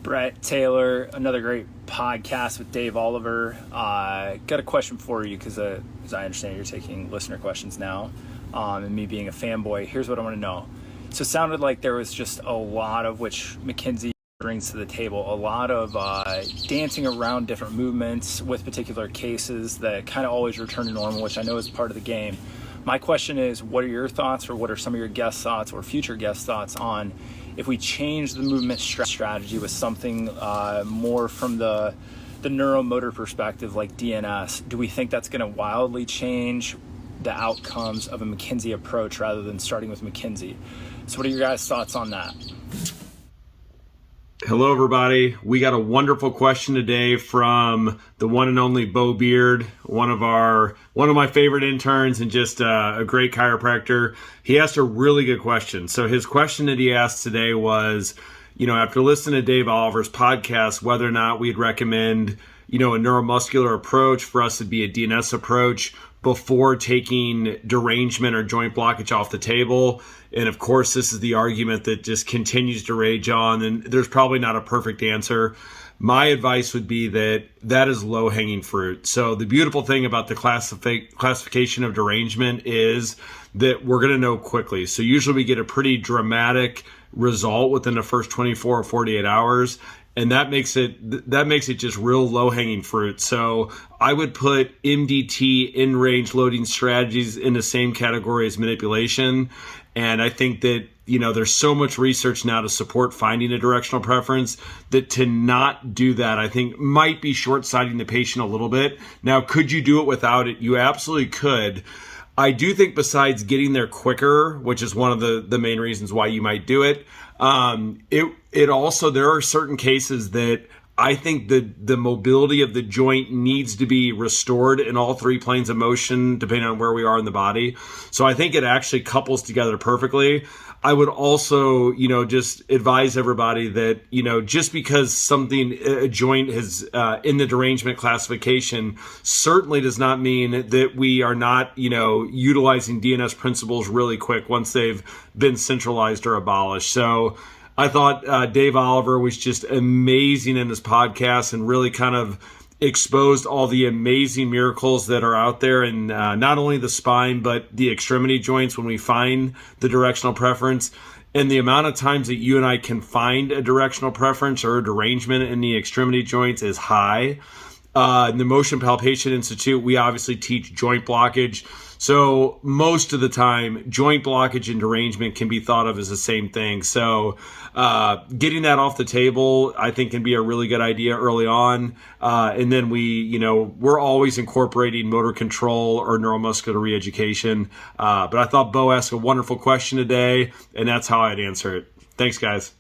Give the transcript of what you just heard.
Brett Taylor, another great podcast with Dave Oliver. Got a question for you because as I understand, you're taking listener questions now. And me being a fanboy, here's what I want to know. So it sounded like there was just a lot of, which McKinsey brings to the table, a lot of dancing around different movements with particular cases that kind of always return to normal, which I know is part of the game. My question is, what are your thoughts, or what are some of your guest thoughts or future guest thoughts on if we change the movement strategy with something more from the neuromotor perspective, like DNS? Do we think that's going to wildly change the outcomes of a McKinsey approach rather than starting with McKinsey? So what are your guys' thoughts on that? Hello, everybody. We got a wonderful question today from the one and only Bo Beard, one of my favorite interns and just a great chiropractor. He asked a really good question. So his question that he asked today was, after listening to Dave Oliver's podcast, whether or not we'd recommend, a neuromuscular approach for us to be a DNS approach before taking derangement or joint blockage off the table. And of course, this is the argument that just continues to rage on, and there's probably not a perfect answer. My advice would be that is low-hanging fruit. So the beautiful thing about the classification of derangement is that we're going to know quickly. So usually we get a pretty dramatic result within the first 24 or 48 hours. And that makes it just real low-hanging fruit. So I would put MDT, in-range loading strategies, in the same category as manipulation. And I think that, there's so much research now to support finding a directional preference that to not do that, I think might be short-sighting the patient a little bit. Now, could you do it without it? You absolutely could. I do think besides getting there quicker, which is one of the main reasons why you might do it, it also, there are certain cases that I think the mobility of the joint needs to be restored in all three planes of motion, depending on where we are in the body. So I think it actually couples together perfectly. I would also, just advise everybody that, just because a joint is in the derangement classification certainly does not mean that we are not, utilizing DNS principles really quick once they've been centralized or abolished. So I thought Dave Oliver was just amazing in this podcast and really kind of exposed all the amazing miracles that are out there in not only the spine, but the extremity joints when we find the directional preference. And the amount of times that you and I can find a directional preference or a derangement in the extremity joints is high. In the Motion Palpation Institute, we obviously teach joint blockage. So most of the time, joint blockage and derangement can be thought of as the same thing. So getting that off the table, I think, can be a really good idea early on. And then we're always incorporating motor control or neuromuscular reeducation. But I thought Bo asked a wonderful question today, and that's how I'd answer it. Thanks, guys.